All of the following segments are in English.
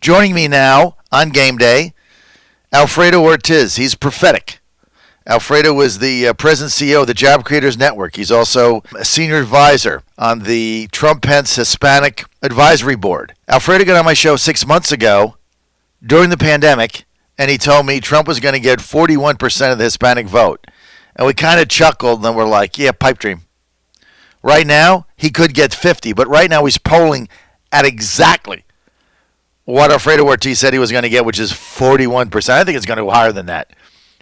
Joining me now on game day, Alfredo Ortiz. He's prophetic. Alfredo is the president and CEO of the Job Creators Network. He's also a senior advisor on the Trump-Pence Hispanic Advisory Board. Alfredo got on my show 6 months ago during the pandemic, and he told me Trump was going to get 41% of the Hispanic vote. And we kind of chuckled, and we're like, yeah, pipe dream. Right now, he could get 50, but right now he's polling at exactly what Alfredo Ortiz said he was going to get, which is 41%. I think it's going to go higher than that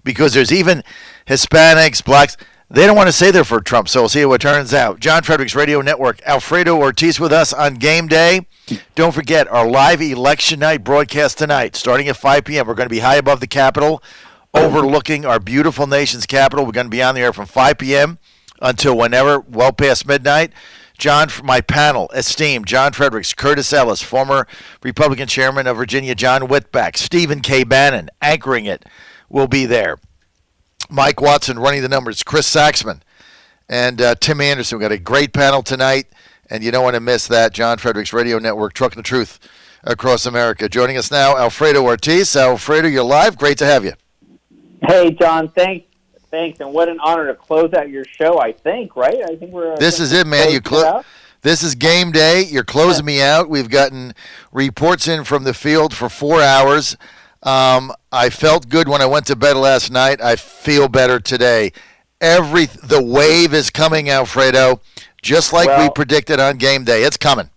because there's even Hispanics, blacks. They don't want to say they're for Trump, so we'll see what turns out. John Fredericks Radio Network, Alfredo Ortiz with us on game day. Don't forget our live election night broadcast tonight, starting at 5 p.m. We're going to be high above the Capitol, overlooking our beautiful nation's capital. We're going to be on the air from 5 p.m. until whenever, well past midnight. John, my panel, esteemed John Fredericks, Curtis Ellis, former Republican chairman of Virginia, John Whitback, Stephen K. Bannon, anchoring it, will be there. Mike Watson running the numbers, Chris Saxman, and Tim Anderson. We've got a great panel tonight, and you don't want to miss that. John Fredericks Radio Network, Trucking the Truth across America. Joining us now, Alfredo Ortiz. Alfredo, you're live. Great to have you. Hey, John. Thanks, and what an honor to close out your show, I think, right? I think we're... This is it, man. This is game day. You're closing me out. We've gotten reports in from the field for 4 hours. I felt good when I went to bed last night. I feel better today. The wave is coming, Alfredo, just like we predicted on game day. It's coming.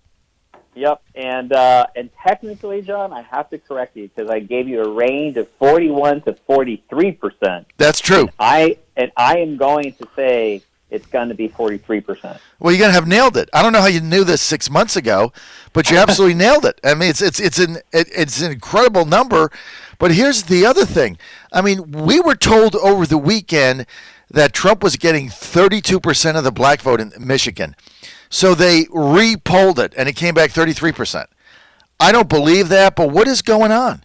Yep, and technically, John, I have to correct you because I gave you a range of 41 to 43%. That's true. I am going to say it's going to be 43%. Well, you're going to have nailed it. I don't know how you knew this 6 months ago, but you absolutely nailed it. I mean, it's an incredible number. But here's the other thing. I mean, we were told over the weekend that Trump was getting 32% of the black vote in Michigan. So they re-polled it, and it came back 33%. I don't believe that, but what is going on?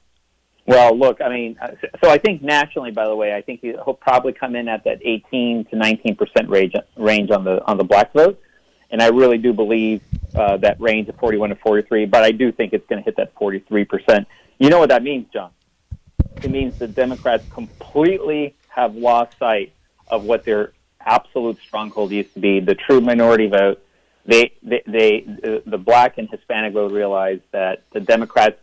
Well, look, I mean, so I think nationally, by the way, I think he'll probably come in at that 18 to 19% range on the black vote, and I really do believe that range of 41 to 43. But I do think it's going to hit that 43%. You know what that means, John? It means the Democrats completely have lost sight of what their absolute stronghold used to be, the true minority vote. The black and Hispanic vote realized that the Democrats,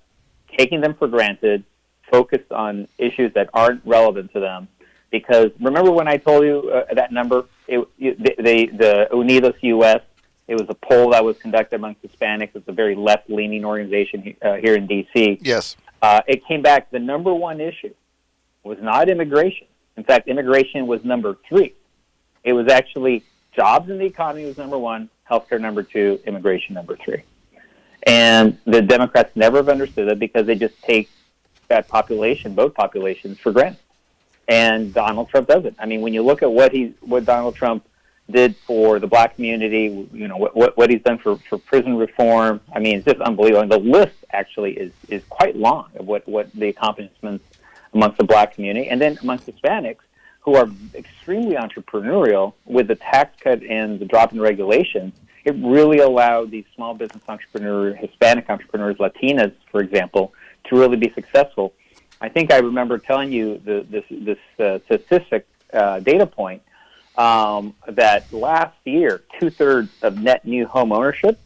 taking them for granted, focused on issues that aren't relevant to them. Because remember when I told you that number, the Unidos US, it was a poll that was conducted amongst Hispanics. It's a very left-leaning organization here in D.C. Yes. It came back, the number one issue was not immigration. In fact, immigration was number 3. It was actually jobs in the economy was number 1, healthcare number 2, immigration number 3. And the Democrats never have understood that because they just take that population, both populations, for granted. And Donald Trump doesn't. I mean, when you look at what Donald Trump did for the black community, you know, what he's done for prison reform, I mean, it's just unbelievable. And the list actually is quite long of what the accomplishments amongst the black community. And then amongst Hispanics, who are extremely entrepreneurial with the tax cut and the drop in regulations, it really allowed these small business entrepreneurs, Hispanic entrepreneurs, Latinas, for example, to really be successful. I think I remember telling you this statistic data point that last year, 2/3 of net new home ownership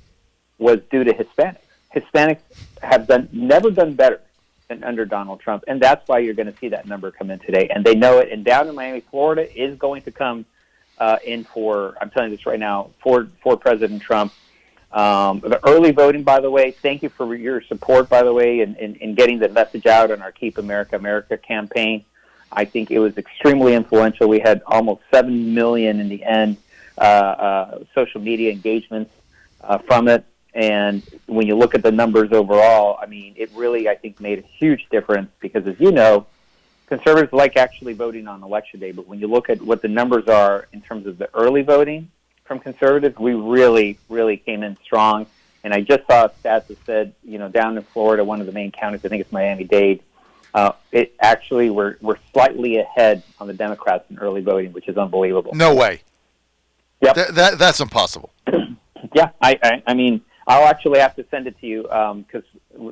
was due to Hispanics. Hispanics have never done better than under Donald Trump, and that's why you're going to see that number come in today. And they know it. And down in Miami, Florida, is going to come in for, I'm telling you this right now, for President Trump. The early voting, by the way, thank you for your support, by the way, in getting the message out on our Keep America America campaign. I think it was extremely influential. We had almost 7 million in the end social media engagements from it. And when you look at the numbers overall, I mean, it really, I think, made a huge difference because, as you know, conservatives like actually voting on Election Day. But when you look at what the numbers are in terms of the early voting from conservatives, we really, really came in strong. And I just saw a stat that said, you know, down in Florida, one of the main counties, I think it's Miami-Dade, it actually, we're slightly ahead on the Democrats in early voting, which is unbelievable. No way. Yep. That's impossible. Yeah, I mean, I'll actually have to send it to you because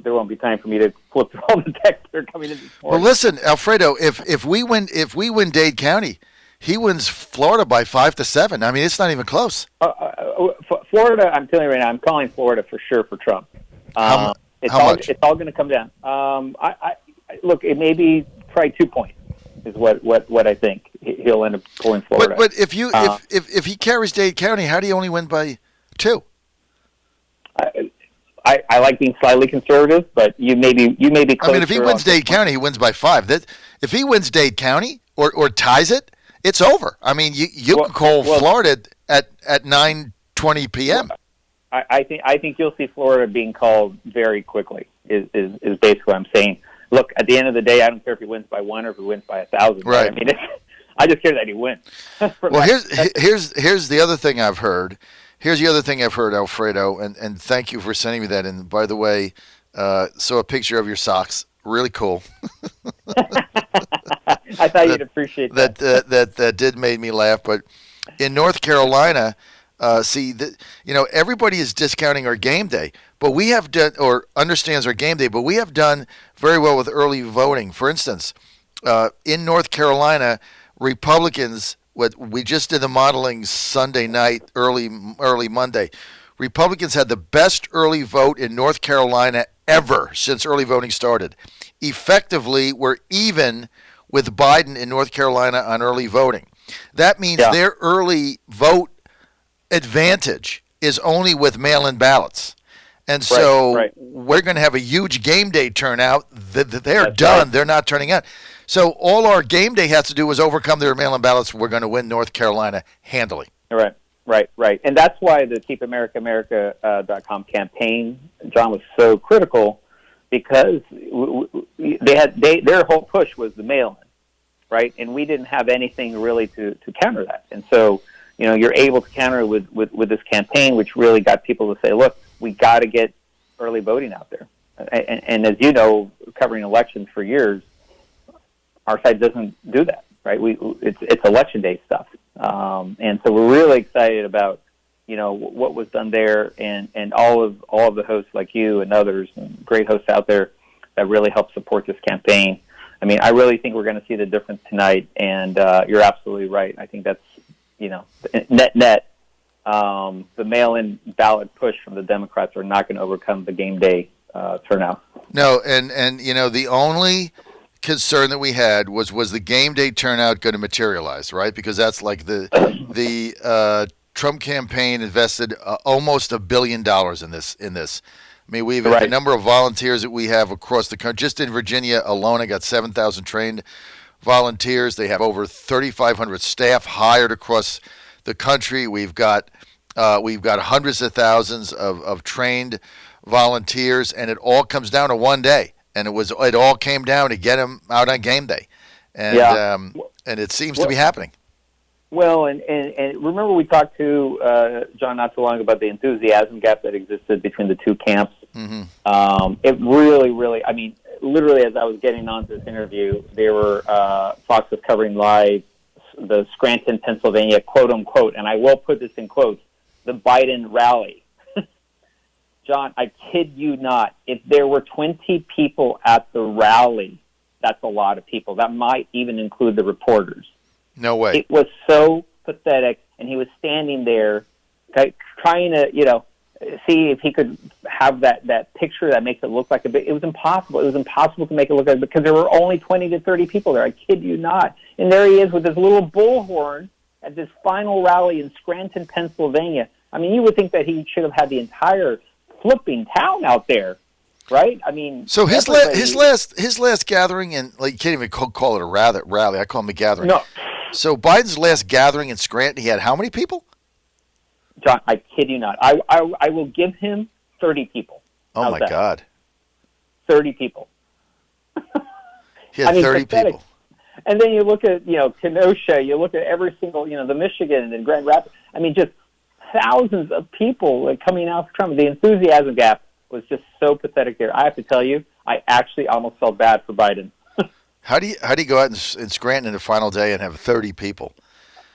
there won't be time for me to flip through all the texts that are coming in this morning. Well, listen, Alfredo, if we win Dade County, he wins Florida by 5-7. I mean, it's not even close. Florida, I'm telling you right now, I'm calling Florida for sure for Trump. How much? It's all going to come down. Look, it may be probably 2 points is what I think he'll end up pulling Florida. But if he carries Dade County, how do you only win by 2? I like being slightly conservative, but you may be closer. I mean, if he wins Dade County, he wins by 5. If he wins Dade County or ties it, it's over. I mean, you can call Florida at 9:20 p.m. I think you'll see Florida being called very quickly. Is basically what I'm saying. Look, at the end of the day, I don't care if he wins by 1 or if he wins by 1,000. Right. I mean, I just care that he wins. Well, here's the other thing I've heard. Here's the other thing I've heard, Alfredo, and thank you for sending me that. And by the way, saw a picture of your socks. Really cool. I thought you'd appreciate that. That did make me laugh. But in North Carolina, everybody is discounting our game day, but we have done, or understands our game day, but we have done very well with early voting. For instance, in North Carolina, Republicans. We just did the modeling Sunday night, early Monday. Republicans had the best early vote in North Carolina ever since early voting started. Effectively, we're even with Biden in North Carolina on early voting. That means their early vote advantage is only with mail-in ballots. And so we're going to have a huge game day turnout. They're done. Right. They're not turning out. So all our game day has to do is overcome their mail-in ballots. We're going to win North Carolina handily. Right. And that's why the KeepAmericaAmerica.com campaign, John, was so critical, because their whole push was the mail-in, right? And we didn't have anything really to counter that. And so, you're able to counter with this campaign, which really got people to say, look, we got to get early voting out there. And as you know, covering elections for years, our side doesn't do that, right? It's election day stuff, and so we're really excited about what was done there, and all of the hosts like you and others, and great hosts out there that really helped support this campaign. I mean, I really think we're going to see the difference tonight, and you're absolutely right. I think that's net. The mail-in ballot push from the Democrats are not going to overcome the game day turnout. No, and the only concern that we had was the game day turnout going to materialize, right? Because that's like the Trump campaign invested almost $1 billion in this. I mean, we've a number of volunteers that we have across the country. Just in Virginia alone, I got 7,000 trained volunteers. They have over 3,500 staff hired across the country. We've got hundreds of thousands of trained volunteers, and it all comes down to one day. And it all came down to get him out on game day, and it seems to be happening. Well, and remember we talked to John not too long ago about the enthusiasm gap that existed between the two camps. Mm-hmm. It really, I mean, literally as I was getting onto this interview, there were Fox was covering live the Scranton, Pennsylvania, quote unquote, and I will put this in quotes, the Biden rally. John, I kid you not, if there were 20 people at the rally, that's a lot of people. That might even include the reporters. No way. It was so pathetic, and he was standing there trying to, see if he could have that picture that makes it look like a big... It was impossible. It was impossible to make it look like... Because there were only 20 to 30 people there. I kid you not. And there he is with this little bullhorn at this final rally in Scranton, Pennsylvania. I mean, you would think that he should have had the entire flipping town out there, right? I mean, so his last gathering, and you can't even call it a rally. I call him a gathering. No. So Biden's last gathering in Scranton, he had how many people? John, I kid you not. I will give him 30 people. Oh my God. 30 people. He had 30 pathetic. people. And then you look at Kenosha. You look at every single the Michigan and Grand Rapids. I mean, just thousands of people coming out for Trump. The enthusiasm gap was just so pathetic there. I have to tell you, I actually almost felt bad for Biden. How do you go out in Scranton in the final day and have 30 people?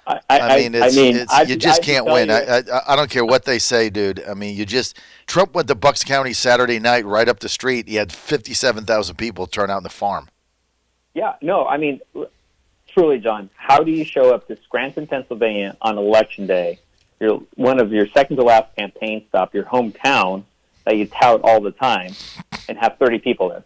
You just can't win. I don't care what they say, dude. I mean, Trump went to Bucks County Saturday night, right up the street. He had 57,000 people turn out in the farm. Yeah, no, I mean, truly, John, how do you show up to Scranton, Pennsylvania on Election Day, one of your second to last campaign stop, your hometown that you tout all the time, and have 30 people there?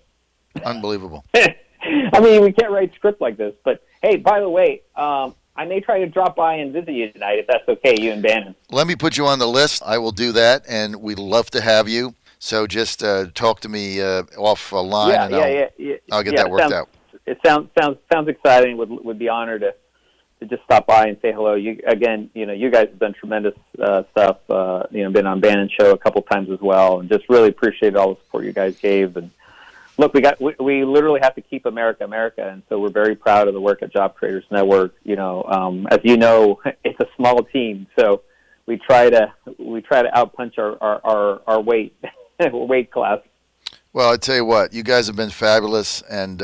Unbelievable. I mean, we can't write script like this. But, hey, by the way, I may try to drop by and visit you tonight, if that's okay, you and Bannon. Let me put you on the list. I will do that, and we'd love to have you. So just talk to me offline, and I'll get that worked out. It sounds exciting. Would be honored to just stop by and say hello. You guys have done tremendous stuff. Been on Bannon's show a couple times as well, and just really appreciate all the support you guys gave. And look, we literally have to keep America, and so we're very proud of the work at Job Creators Network. As you know, it's a small team, so we try to outpunch our weight class. Well, I tell you what, you guys have been fabulous, and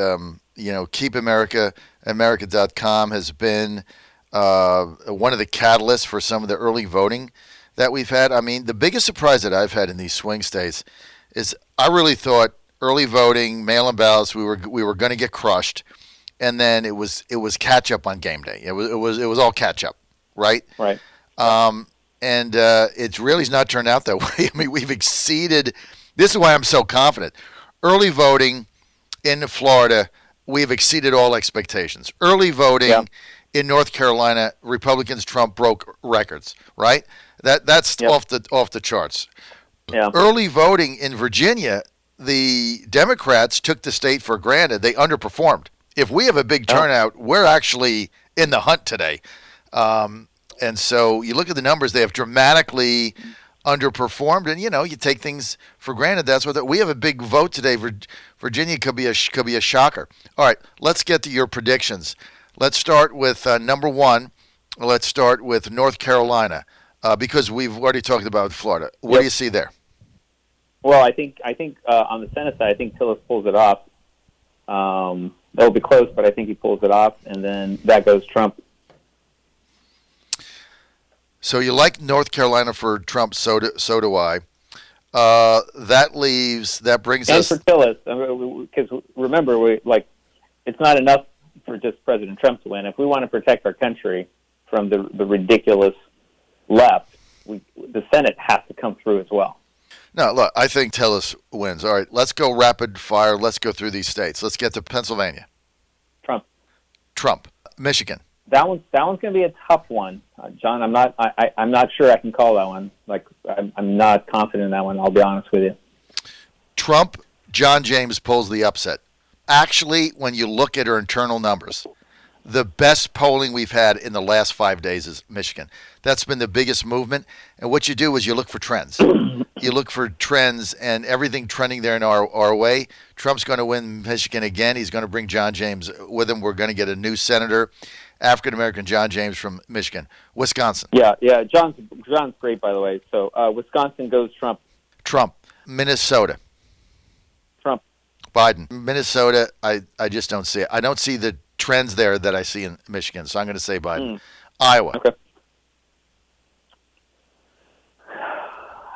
Keep America, America.com has been one of the catalysts for some of the early voting that we've had. I mean, the biggest surprise that I've had in these swing states is I really thought early voting, mail-in ballots, we were going to get crushed, and then it was catch up on game day. It was all catch up, right? Right. And it really has not turned out that way. I mean, we've exceeded. This is why I'm so confident. Early voting in Florida, we've exceeded all expectations. Early voting in North Carolina, Republicans, Trump broke records, right? That's off the charts. Yeah. Early voting in Virginia, the Democrats took the state for granted. They underperformed. If we have a big turnout, we're actually in the hunt today. And so you look at the numbers, they have dramatically underperformed, and you take things for granted. That's what we have a big vote today. Virginia could be a shocker. All right, let's get to your predictions. Let's start with number one. Let's start with North Carolina because we've already talked about Florida. What do you see there? Well, I think on the Senate side, I think Tillis pulls it off. It'll be close, but I think he pulls it off, and then that goes Trump. So you like North Carolina for Trump, so do I. That brings us... And for Tillis, because remember, it's not enough for just President Trump to win. If we want to protect our country from the ridiculous left, the Senate has to come through as well. No, look, I think Tillis wins. All right, let's go rapid fire. Let's go through these states. Let's get to Pennsylvania. Trump. Michigan. That one's going to be a tough one, John. I'm not sure I can call that one. I'm not confident in that one. I'll be honest with you. Trump, John James pulls the upset. Actually, when you look at her internal numbers, the best polling we've had in the last 5 days is Michigan. That's been the biggest movement. And what you do is you look for trends. You look for trends and everything trending there in our way. Trump's going to win Michigan again. He's going to bring John James with him. We're going to get a new senator, African-American John James from Michigan. Wisconsin. Yeah. John's great, by the way. So Wisconsin goes Trump. Minnesota. Trump. Biden. Minnesota, I just don't see it. I don't see the trends there that I see in Michigan, so I'm going to say Biden. Iowa. Okay.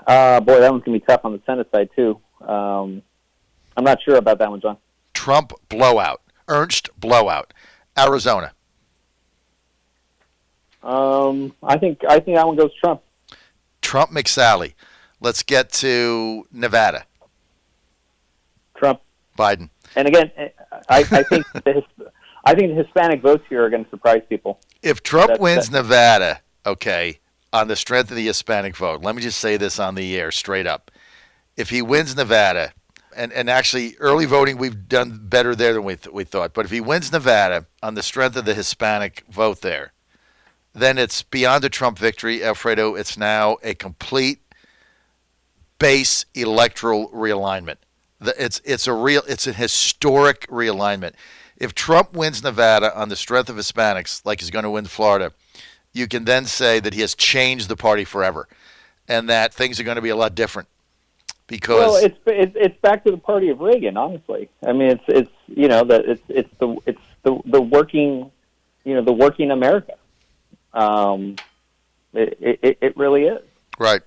Boy, that one's going to be tough on the Senate side, too. I'm not sure about that one, John. Trump blowout. Ernst blowout. Arizona. I think that one goes Trump. Trump McSally. Let's get to Nevada. Trump. Biden. And again, I think the Hispanic votes here are going to surprise people. If Trump wins Nevada, okay, on the strength of the Hispanic vote, let me just say this on the air straight up. If he wins Nevada, and actually early voting, we've done better there than we thought, but if he wins Nevada on the strength of the Hispanic vote there, then it's beyond a Trump victory, Alfredo. It's now a complete base electoral realignment. It's a historic realignment. If Trump wins Nevada on the strength of Hispanics, like he's going to win Florida, you can then say that he has changed the party forever, and that things are going to be a lot different. Because it's back to the party of Reagan, honestly. I mean, it's the working America. It really is. Right.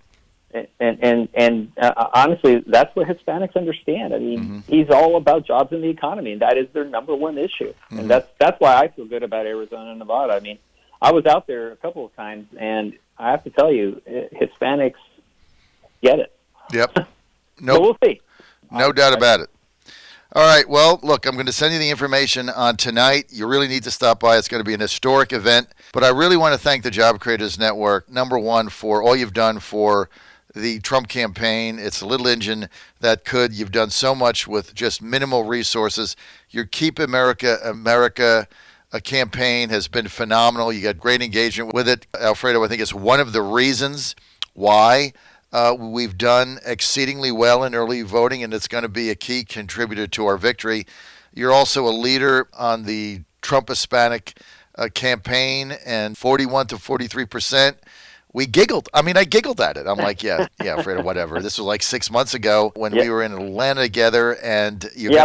And honestly, that's what Hispanics understand. I mean, he's all about jobs in the economy, and that is their number one issue. And that's why I feel good about Arizona and Nevada. I mean, I was out there a couple of times, and I have to tell you, Hispanics get it. Yep. So we'll see. No doubt about it. All right. Well, look, I'm going to send you the information on tonight. You really need to stop by. It's going to be an historic event. But I really want to thank the Job Creators Network, number one, for all you've done for the Trump campaign. It's a little engine that could. You've done so much with just minimal resources. Your Keep America campaign has been phenomenal. You got great engagement with it. Alfredo, I think it's one of the reasons why we've done exceedingly well in early voting, and it's going to be a key contributor to our victory. You're also a leader on the Trump Hispanic campaign, and 41 to 43%. We giggled. I mean, I giggled at it. I'm like, yeah, Alfredo, whatever. This was like 6 months ago when we were in Atlanta together, and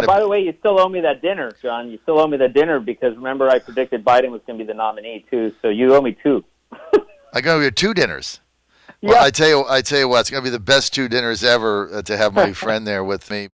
by the way, you still owe me that dinner, John. You still owe me that dinner because remember I predicted Biden was going to be the nominee too. So you owe me two. I go to 2 dinners. Yeah. Well, I tell you what, it's going to be the best 2 dinners ever to have my friend there with me.